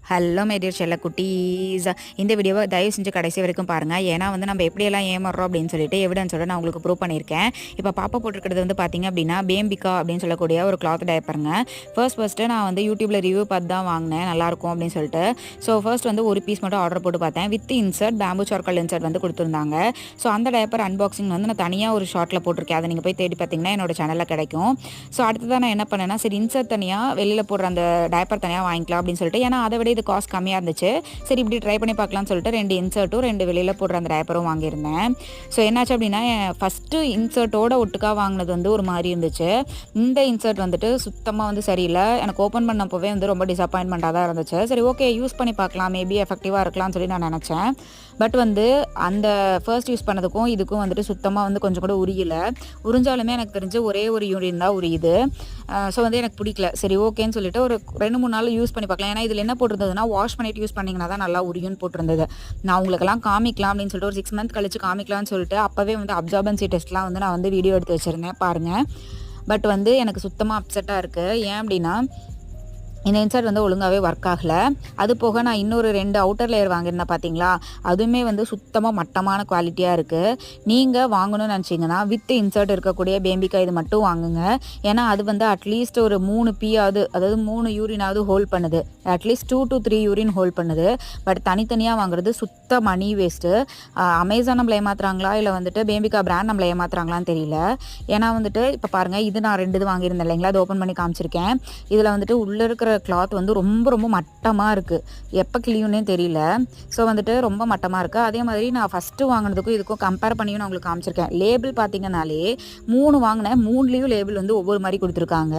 Hello my dear செல்ல குட்டீஸ், இந்த வீடியோவை தயவு செஞ்சு கடைசி வரைக்கும் பாருங்கள். ஏன்னா வந்து நம்ம எப்படியெல்லாம் ஏமாறுறோம் அப்படின்னு சொல்லிட்டு எவிடன்ஸோட நான் உங்களுக்கு ப்ரூவ் பண்ணியிருக்கேன். இப்போ பாப்பா போட்டிருக்கிறது வந்து பார்த்தீங்க அப்படின்னா பேம்பிகா அப்படின்னு சொல்லக்கூடிய ஒரு கிளாத் டைப்பருங்க. ஃபர்ஸ்ட்டு நான் வந்து யூடியூப்பில் ரிவ்யூ பார்த்து தான் வாங்கினேன், நல்லாயிருக்கும் அப்படின்னு சொல்லிட்டு. ஸோ ஃபர்ஸ்ட் வந்து ஒரு பீஸ் மட்டும் ஆர்டர் போட்டு பார்த்தேன். வித் இன்சர்ட் பேம்பு சார்கல் இன்சர்ட் வந்து கொடுத்துருந்தாங்க. ஸோ அந்த டைப்பர் அன்பாக்சிங் வந்து நான் தனியாக ஒரு ஷார்ட்டில் போட்டிருக்கேன். அதை நீங்கள் போய் தேடி பார்த்தீங்கன்னா என்னோட சேனலில் கிடைக்கும். ஸோ அடுத்ததான் நான் என்ன பண்ணேன்னா, சரி இன்சர்ட் தனியாக வெளியில் போடுற அந்த டைப்பர் தனியாக வாங்கிக்கலாம் அப்படின்னு சொல்லிட்டு, ஏன்னா அதை விட இது காஸ்ட் கம்மியாக இருந்துச்சு. சரி இப்படி ட்ரை பண்ணி பார்க்கலாம்னு சொல்லிட்டு 2 இன்சர்ட்டும் 2 வெளியில் போடுற அந்த டைப்பரும் வாங்கியிருந்தேன். ஸோ என்னாச்சு அப்படின்னா, ஃபஸ்ட்டு இன்சர்ட்டோட ஒட்டுக்கா வாங்கினது வந்து ஒரு மாதிரி இருந்துச்சு. இந்த இன்சர்ட் வந்துட்டு சுத்தமாக வந்து சரியில்லை. எனக்கு ஓப்பன் பண்ணப்போவே வந்து ரொம்ப டிசப்பாயின்மெண்ட்டாக தான் இருந்துச்சு. சரி ஓகே, யூஸ் பண்ணி பார்க்கலாம், மேபி எஃபெக்டிவாக இருக்கலாம்னு சொல்லி நான் நினச்சேன். பட் வந்து அந்த ஃபர்ஸ்ட் யூஸ் பண்ணதுக்கும் இதுக்கும் வந்துட்டு சுத்தமாக வந்து கொஞ்சம் கூட உரியலை. உறிஞ்சாலுமே எனக்கு தெரிஞ்சு ஒரே ஒரு யூரின் தான் உரியுது. ஸோ வந்து எனக்கு பிடிக்கல. சரி ஓகேன்னு சொல்லிட்டு ஒரு 2-3 நாள் யூஸ் பண்ணி பார்க்கலாம். ஏன்னா இதில் என்ன போட்டிருந்ததுன்னா, வாஷ் பண்ணிட்டு யூஸ் பண்ணிங்கன்னா தான் நல்லா உரியும்னு போட்டிருந்தது. நான் உங்களுக்கெல்லாம் காமிக்கலாம் அப்படின்னு சொல்லிட்டு ஒரு 6 மந்த் கழிச்சு காமிக்கலாம்னு சொல்லிட்டு அப்போவே வந்து அப்சார்பன்சி டெஸ்ட்லாம் வந்து நான் வந்து வீடியோ எடுத்து வச்சுருந்தேன் பாருங்கள். பட் வந்து எனக்கு சுத்தமாக அப்செட்டாக இருக்குது. ஏன் அப்படின்னா, இந்த இன்சர்ட் வந்து ஒழுங்காகவே ஒர்க் ஆகலை. அது போக நான் இன்னொரு 2 அவுட்டர் லேயர் வாங்கியிருந்தேன் பார்த்தீங்களா, அதுவுமே வந்து சுத்தமாக மட்டமான குவாலிட்டியாக இருக்குது. நீங்கள் வாங்கணும்னு நினச்சிங்கன்னா வித் இன்சர்ட் இருக்கக்கூடிய பேம்பிகா இது மட்டும் வாங்குங்க. ஏன்னா அது வந்து அட்லீஸ்ட் ஒரு 3 பீயாவது, அதாவது 3 யூரினாவது ஹோல்ட் பண்ணுது. அட்லீஸ்ட் 2 to 3 யூரின் ஹோல்ட் பண்ணுது. பட் தனித்தனியாக வாங்குறது சுத்த மணி வேஸ்ட்டு. அமேசான் நம்மளை ஏமாத்துறாங்களா இல்லை வந்துட்டு பேம்பிகா பிராண்ட் நம்மளை ஏமாத்துறாங்களான்னு தெரியல. ஏன்னா வந்துட்டு இப்போ பாருங்கள், இது நான் 2 இது வாங்கியிருந்தேன் இல்லைங்களா, அது ஓப்பன் பண்ணி காமிச்சிருக்கேன். இதில் வந்துட்டு உள்ளே இருக்கிற கிளாத் வந்து ரொம்ப ரொம்ப மட்டமாக இருக்குது. எப்போ கிளியுன்னே தெரியல. ஸோ வந்துட்டு ரொம்ப மட்டமாக இருக்குது. அதே மாதிரி நான் ஃபஸ்ட்டு வாங்கினதுக்கும் இதுக்கும் கம்பேர் பண்ணியும் நான் உங்களுக்கு காமிச்சிருக்கேன். லேபிள் பார்த்தீங்கன்னாலே 3 வாங்கினேன், 3லேயும் லேபிள் வந்து ஒவ்வொரு மாதிரி கொடுத்துருக்காங்க.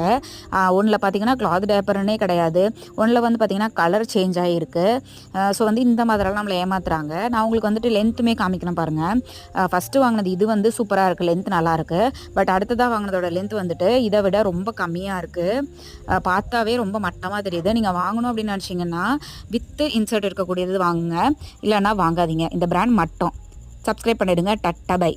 ஒன்றில் பார்த்தீங்கன்னா கிளாத் டைப்பர்னே கிடையாது, ஒன்றில் வந்து பார்த்தீங்கன்னா கலர் சேஞ்ச் ஆகிருக்கு. ஸோ வந்து இந்த மாதிரிலாம் நம்மளை ஏமாத்துறாங்க. நான் உங்களுக்கு வந்துட்டு லென்த்துமே காமிக்கிறேன் பாருங்கள். ஃபஸ்ட்டு வாங்கினது இது வந்து சூப்பராக இருக்குது, லென்த் நல்லாயிருக்கு. பட் அடுத்ததாக வாங்கினதோட லென்த் வந்துட்டு இதை விட ரொம்ப கம்மியாக இருக்குது. பார்த்தாவே ரொம்ப மட்டமாக தெரியுது. நீங்கள் வாங்கணும் அப்படின்னு நினச்சிங்கன்னா வித் இன்சர்ட் இருக்கக்கூடியது வாங்குங்க, இல்லைன்னா வாங்காதீங்க. இந்த பிராண்ட் மட்டும் சப்ஸ்கிரைப் பண்ணிடுங்க. Ta-ta by.